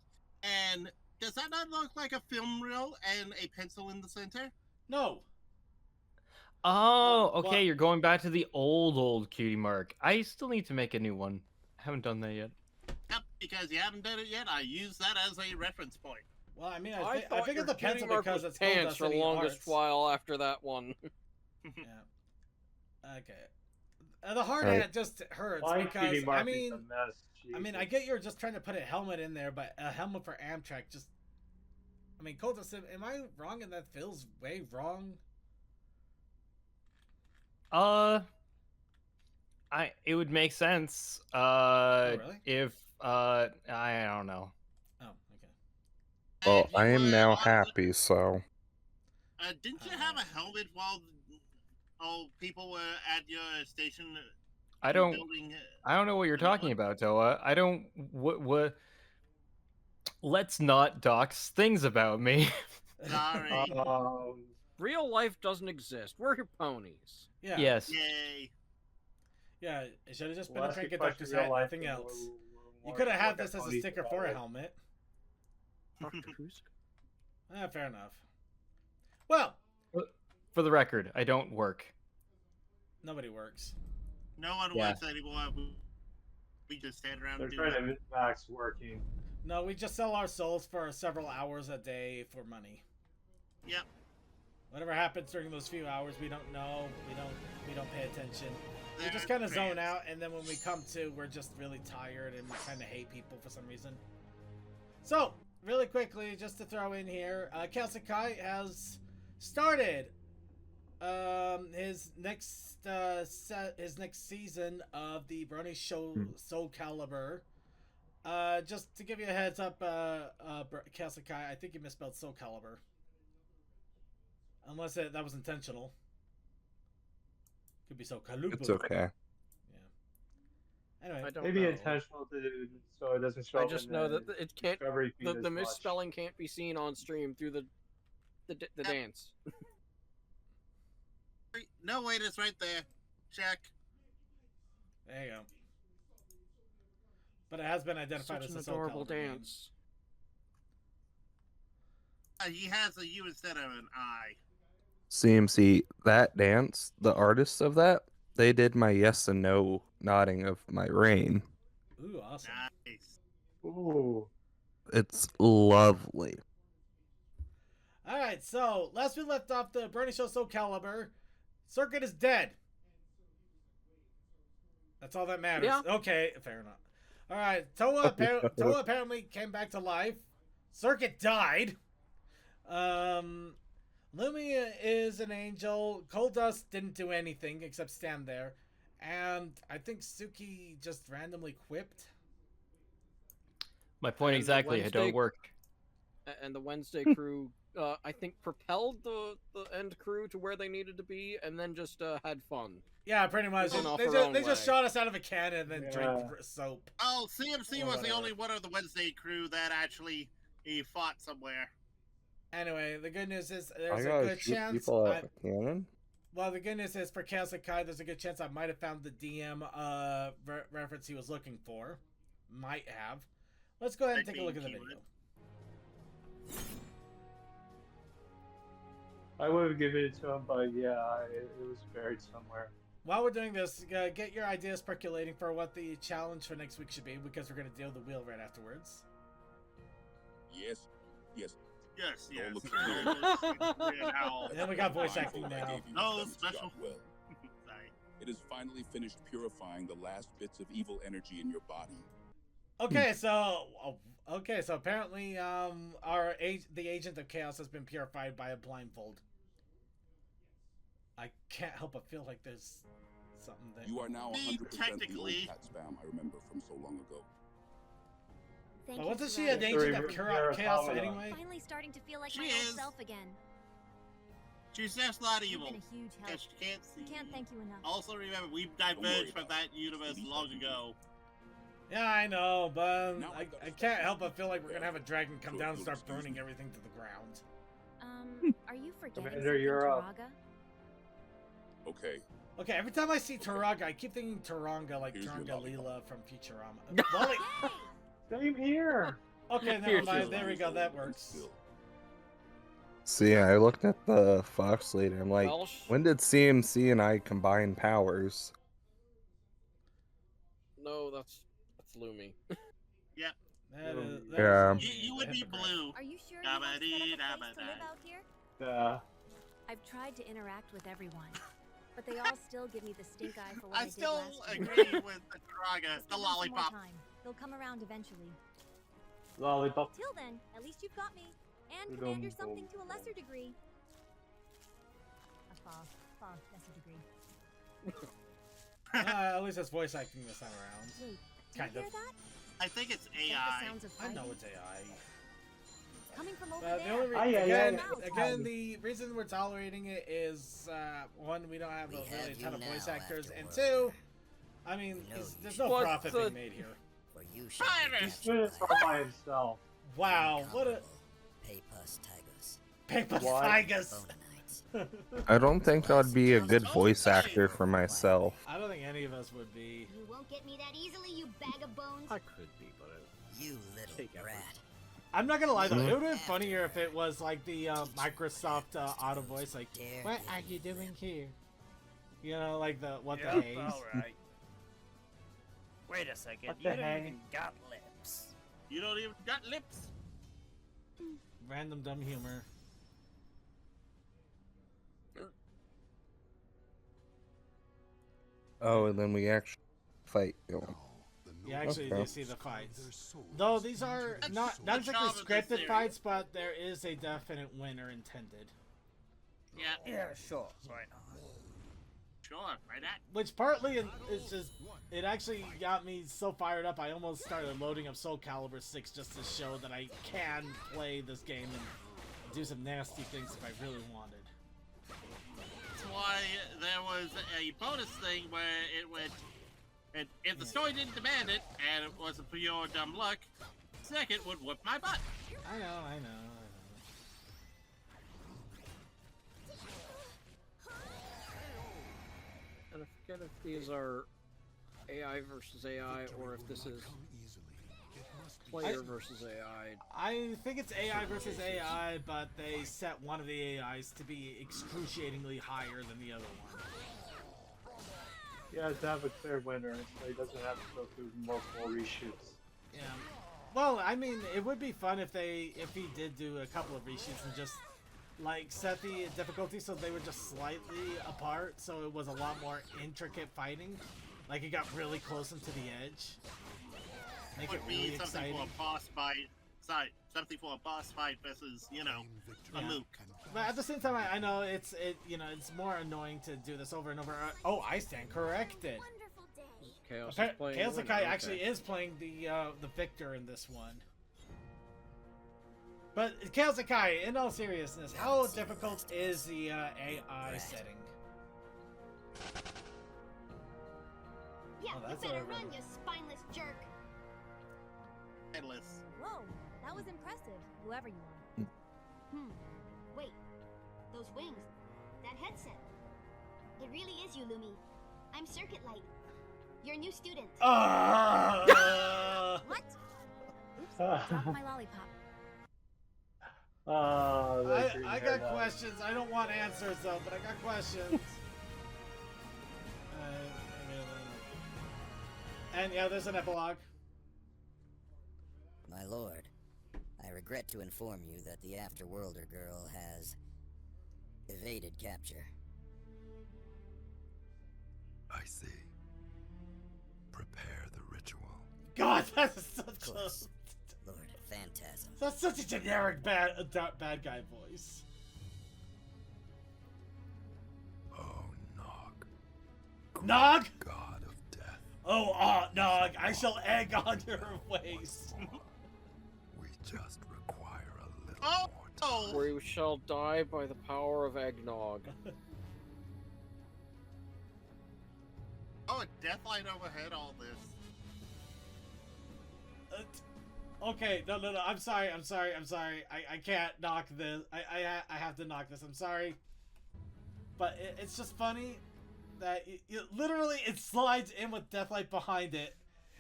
And does that not look like a film reel and a pencil in the center? No. Oh, okay. Well, You're going back to the old cutie mark. I still need to make a new one. I haven't done that yet. Yep, because you haven't done it yet, I use that as a reference point. Well, I mean, I I figured the cutie pencil mark because was it's told pants us for in the the longest arts. while after that one. Yeah. Okay. The hard Right. hat just hurts My because cutie mark I mean, is a mess. I Jesus. get you're just trying to put a helmet in there, but a helmet for Amtrak just. I mean, Cold Sim, am I wrong and that feels way wrong? It would make sense. really? If I don't know. Oh, okay. Well, And you I am were now on- happy, so Didn't you have a helmet while all people were at your station? I don't Building, know what you're talking about, Toa. I don't. What? Let's not dox things about me. sorry. Real life doesn't exist. We're your ponies. Yeah. Yes. Yay. Yeah, it should have just been Well, a that's Frank the Conductor's question, hat, real life, nothing and else. we're You more could have had fucking this as a ponies sticker about for a it. helmet. Dr. Who's? Fair enough. Well, For the record, I don't work. nobody works. No one Yeah. works anymore. We just stand around They're and do trying it. to max working. No, we just sell our souls for several hours a day for money. Yep. Whatever happens during those few hours, we don't know. We don't pay attention. We They're just kind of zone trans. out, and then when we come to, we're just really tired and kind of hate people for some reason. So, really quickly, just to throw in here, Kalsakai has started his next season of the Brony show Soul Calibur. Just to give you a heads up, Kalsakai, I think you misspelled Soul Calibur. Unless that was intentional. Could be Soul Calibur. it's okay. Anyway, I don't Maybe know. intentional so it doesn't show I up just in know the that it can't. discovery feed The as much. misspelling can't be seen on stream through the dance. No, wait, it's right there. Check. there you go. But it has been identified Such as an a Soul adorable Calibur game. dance. He has a U instead of an I. CMC, that dance, the artists of that, they did my yes and no nodding of my rain. Ooh, awesome. Nice. Ooh. It's lovely. Alright, so last we left off the Brony Show Soul Calibur, Circuit is dead. That's all that matters. Yeah. Okay, fair enough. Alright, Toa apparently came back to life. Circuit died. Lumia is an angel. Coldust didn't do anything except stand there. And I think Suki just randomly quipped. My point And the exactly. I Wednesday- don't work. And the Wednesday crew, I think, propelled the end crew to where they needed to be, and then just had fun. Yeah, pretty much. Went off They her just, own they just way. shot us out of a cannon and then Yeah. drank soap. Oh, CMC Or was the whatever. only one of the Wednesday crew that actually he fought somewhere. Anyway, the good news is I there's a gotta good shoot chance. people out of a cannon. Well, the good news is for Kalsakai, there's a good chance I might have found the DM reference he was looking for. Might have. Let's go ahead and Might take a be look at the keyword. video. I would have given it to him, but yeah, it was buried somewhere. While we're doing this, get your ideas percolating for what the challenge for next week should be, because we're going to deal the wheel right afterwards. Yes, yes. Yes, yes. look Weird owl. And then we got voice acting Mindful I now. gave you No, done its special. job well. Sorry. It has finally finished purifying the last bits of evil energy in your body. Okay, so apparently the agent of chaos has been purified by a blindfold. I can't help but feel like there's something there. You are now Me, 100% the technically. old cat spam I remember from so long ago. Thank But you, wasn't she Soraya. an agent of You're a chaos Paladin. anyway? Finally starting to feel like She my is. old self again. She's just not You've evil. been a huge help. Because she can't see. Can't thank you enough. Also, remember, we worry diverged from about that universe long ago. Yeah, I know, but Now I I can't help but feel like we're gonna have a dragon come down and start burning everything to the ground. Are you forgetting Commander, something, you're up. Taraga? Okay, Okay, every time I see Taraga, I keep thinking Taranga, like Here's your Taranga lollipop. Leela from Futurama. Lolly- Same here. okay, never Here's mind. your There we go. That And works. still, So yeah, I looked at the Fox lady. I'm like, Well, when did CMC and I combine powers? no, that's Lumi. That is, Yeah. You would be blue. Are you sure you want to set up a place to Dabba-dee-dabba-da. live out here? Uh, I've tried to interact with everyone, but they all still give me the stink eye for what I I did still last year. agree with the Taraga, Just the give them some more lollipop. time. They'll come around eventually. lollipop. Till then, at least you've got me. And Dum, Commander dum, something to a dum. lesser degree. A far lesser degree. At least that's voice acting this time around. Wait, do Kind you hear of. that? I think it's Is that AI. the sounds of I know fighting? it's AI. It's coming from over But the there. only Aye, aye, again, aye. again, the reason we're tolerating it is one, we don't have We really have a ton of you voice now, actors, and after two, work. I mean, We know there's you no should What's profit the- being made here. For you shall be Pirate! He's captured doing this all by himself. Wow, what a Papus Tigers. paper Why? tigers. Bonanites. I don't think I'd be a good voice actor for myself. I don't think any of us would be. You won't get me that easily, you bag of bones. I could be, but You little Take effort. brat. I'm not gonna lie though, Mhm. it would have been funnier if it was like the Microsoft auto voice, like, Dare "What give are me you doing that. here?" You know, like the what Yeah, the haze. alright. Wait a second, What you the don't heck? even got lips. You don't even got lips. Random dumb humor. Oh, and then we actually fight. You actually Okay. do see the fights. Though these are not the exactly charm of this scripted series. fights, but there is a definite winner intended. Yeah, Yeah, sure. Why not? sure, right at. Which partly is just, it actually got me so fired up, I almost started loading up Soul Calibur 6 just to show that I can play this game and do some nasty things if I really wanted. That's why there was a bonus thing where it went, and if the story didn't demand it, and it wasn't pure dumb luck, second would whoop my butt. I know. And I forget if these are AI versus AI or if this is player versus AI. I think it's AI versus AI, but they set one of the AIs to be excruciatingly higher than the other one. He has to have a clear winner, so he doesn't have to go through multiple reshoots. Yeah. Well, I mean, it would be fun if he did do a couple of reshoots and just like set the difficulty so they were just slightly apart, so it was a lot more intricate fighting. Like it got really close into the edge. Make it Would really be something exciting. for a boss fight. Sorry, something for a boss fight versus, you know, a Yeah. mook. But at the same time, I know it's more annoying to do this over and over. Oh, I stand corrected. Wonderful day. Chaos is Apparently, playing. Chaos the winner, Sakai okay. actually is playing the victor in this one. But Chaos Sakai, in all seriousness, how difficult is the AI setting? Yeah, Oh, you that's better over. run, you spineless jerk. Headless. Whoa, that was impressive, whoever you are. Wait, those wings, that headset. It really is you, Lumi. I'm Circuit Light, your new student. What? Oops, dropped my lollipop. Oh, I got questions. I don't want answers though, but I got questions. And yeah, there's an epilogue. My lord, I regret to inform you that the Afterworlder girl has evaded capture. I see. Prepare the ritual. God, that's such Of course, Lord Phantasm. that's such a generic bad guy voice. Oh, Nog! God of death. Oh, Nog, I shall egg on your ways. We just require a little Oh! more Oh! Where you shall die by the power of eggnog. Oh, a deathlight overhead, all this. Okay, no, I'm sorry. I can't knock this. I have to knock this. I'm sorry. But it's just funny that literally it slides in with Deathlight behind it.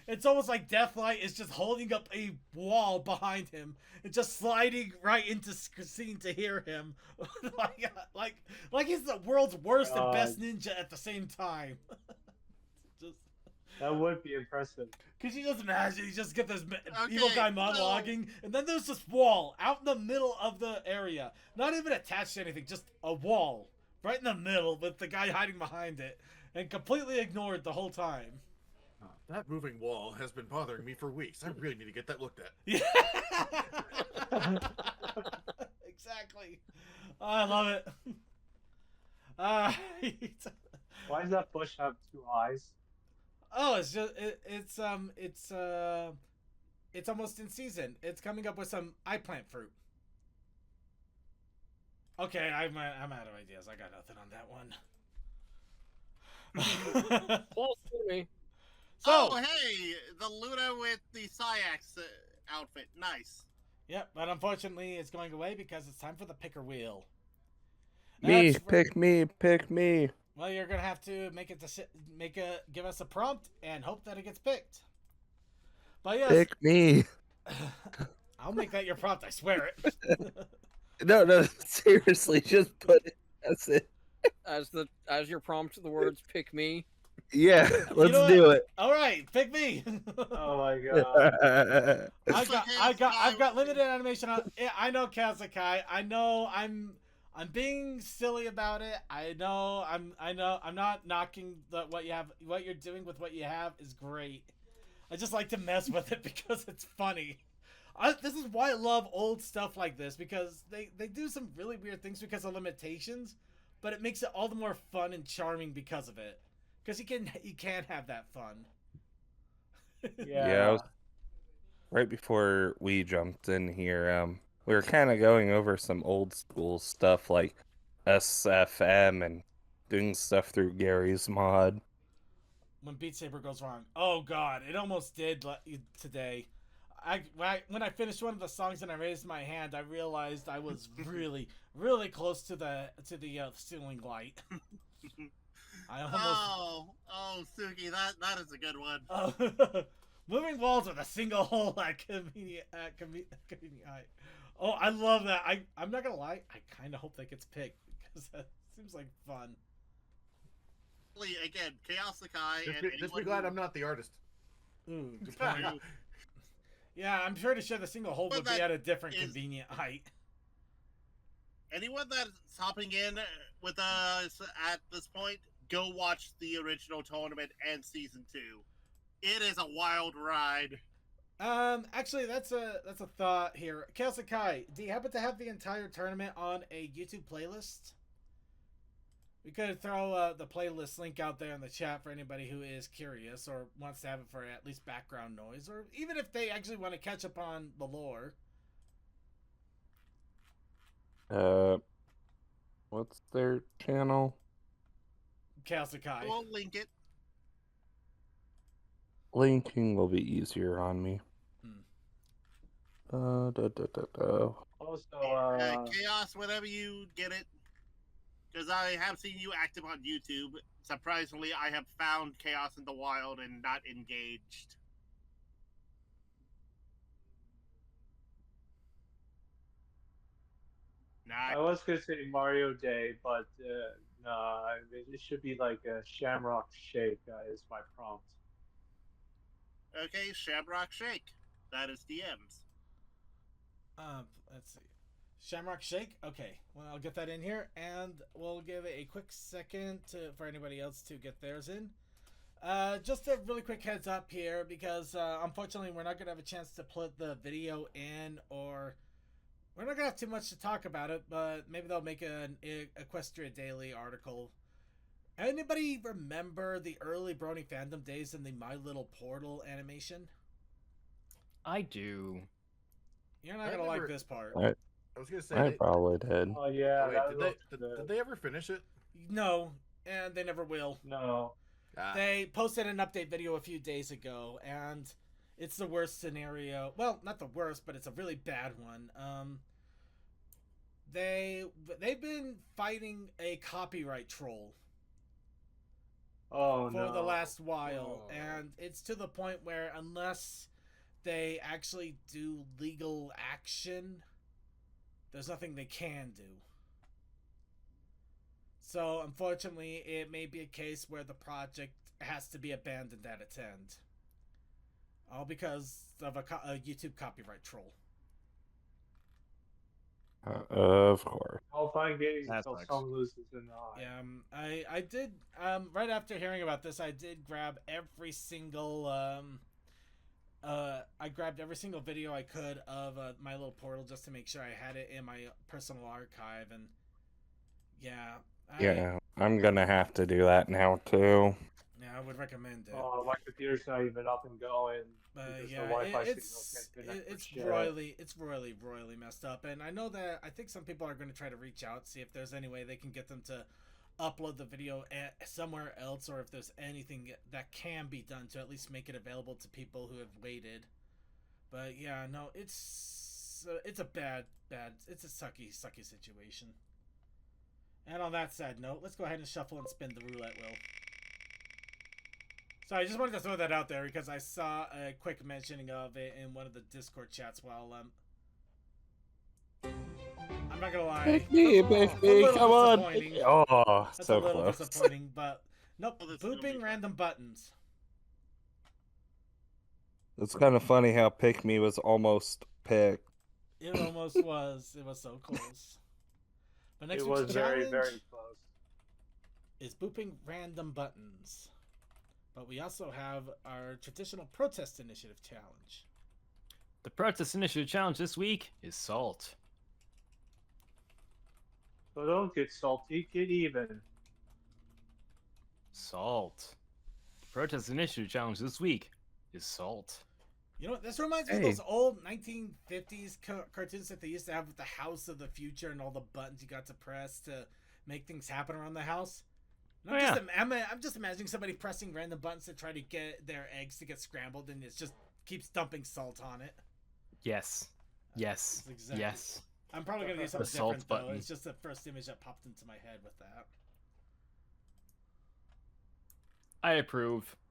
It's almost like Deathlight is just holding up a wall behind him and just sliding right into scene to hear him. like he's the world's worst and best ninja at the same time. That would be impressive. Could you just imagine? You just get this evil guy monologuing, and then there's this wall out in the middle of the area. Not even attached to anything, just a wall. Right in the middle with the guy hiding behind it. And completely ignored the whole time. That moving wall has been bothering me for weeks. I really need to get that looked at. Yeah. Exactly. Oh, I love it. Why does that bush have two eyes? Oh, it's just it's almost in season. It's coming up with some eggplant fruit. Okay, I'm out of ideas. I got nothing on that one. Well, me. So, oh, hey, the Luna with the Syax outfit, nice. Yep, but unfortunately, it's going away because it's time for the picker wheel. Me, pick me. Well, you're gonna have to give us a prompt and hope that it gets picked. But yes, Pick me. I'll make that your prompt. I swear it. No, seriously, just put it. That's it. As your prompt, the words "pick me." Yeah, let's do it. All right, pick me. Oh my god. I've got limited animation on. I know Kazakai. I know I'm being silly about it. I know I'm not knocking what you're doing with what you have is great. I just like to mess with it because it's funny. This is why I love old stuff like this, because they do some really weird things because of limitations, but it makes it all the more fun and charming because of it. Because you can have that fun. Yeah. Right before we jumped in here, we were kind of going over some old school stuff like SFM and doing stuff through Gary's mod. When Beat Saber goes wrong, oh god, it almost did today. When I finished one of the songs and I raised my hand, I realized I was really, really close to the ceiling light. I almost... Oh, Suki, that is a good one. Moving walls with a single hole at convenient height. Oh, I love that. I'm not gonna lie, I kind of hope that gets picked because that seems like fun. Again, Chaos Sakai. Just be glad I'm not the artist. Ooh, good point. Yeah, I'm pretty sure the single hole would be at a different convenient height. Anyone that's hopping in with us at this point, go watch the original tournament and season 2. It is a wild ride. Actually, that's a thought here. Kelsakai, do you happen to have the entire tournament on a YouTube playlist? We could throw the playlist link out there in the chat for anybody who is curious or wants to have it for at least background noise, or even if they actually want to catch up on the lore. What's their channel? Kelsakai. We'll link it. Linking will be easier on me. Also, Chaos, whenever you get it, because I have seen you active on YouTube. Surprisingly, I have found Chaos in the wild and not engaged. I was gonna say Mario Day, but no, it should be like a Shamrock Shake is my prompt. Okay, Shamrock Shake. That is DMs. Let's see. Shamrock Shake? Okay. Well, I'll get that in here, and we'll give it a quick second for anybody else to get theirs in. Just a really quick heads up here, because unfortunately we're not going to have a chance to put the video in, or we're not going to have too much to talk about it, but maybe they'll make an Equestria Daily article Anybody remember the early Brony fandom days in the My Little Portal animation? I do. You're not gonna like this part. I was gonna say I probably did. Oh yeah, wait, that did looks they good. did they ever finish it? No, and they never will. No. Ah. They posted an update video a few days ago, and it's the worst scenario. Well, not the worst, but it's a really bad one. They've been fighting a copyright troll. Oh for no. the last while, and it's to the point where unless they actually do legal action, there's nothing they can do. So unfortunately, it may be a case where the project has to be abandoned at its end, all because of a YouTube copyright troll. Of course. I'll find games That until sucks. someone loses an eye. Yeah, I did right after hearing about this, I did grab every single I grabbed every single video I could of My Little Portal just to make sure I had it in my personal archive, and Yeah, I'm gonna have to do that now too. Yeah, I would recommend it. Oh, my computer's not even up and going. Because Yeah, the Wi-Fi it's signal can't connect for shit. royally messed up, and I know that I think some people are going to try to reach out, see if there's any way they can get them to upload the video somewhere else, or if there's anything that can be done to at least make it available to people who have waited. But yeah, no, it's a bad, it's a sucky situation. And on that sad note, let's go ahead and shuffle and spin the roulette wheel. So I just wanted to throw that out there because I saw a quick mentioning of it in one of the Discord chats while I'm not gonna lie. Baby, come on. Oh, That's so a little close. disappointing, but nope. Oh, that's gonna be Booping fun. random buttons. It's kind of funny how Pick Me was almost picked. It almost was. It was so close. But next It week's was very, challenge very close. is booping random buttons. But we also have our traditional protest initiative challenge. The protest initiative challenge this week is salt. So don't get salty, get even. Salt. The protest initiative challenge this week is salt. You know what? This reminds me of those old 1950s cartoons that they used to have with the House of the Future and all the buttons you got to press to make things happen around the house. And I'm just imagining somebody pressing random buttons to try to get their eggs to get scrambled, and it just keeps dumping salt on it. Yes. Yes. Exactly. Yes. I'm probably going to do something salt different, though. button. It's just the first image that popped into my head with that. I approve.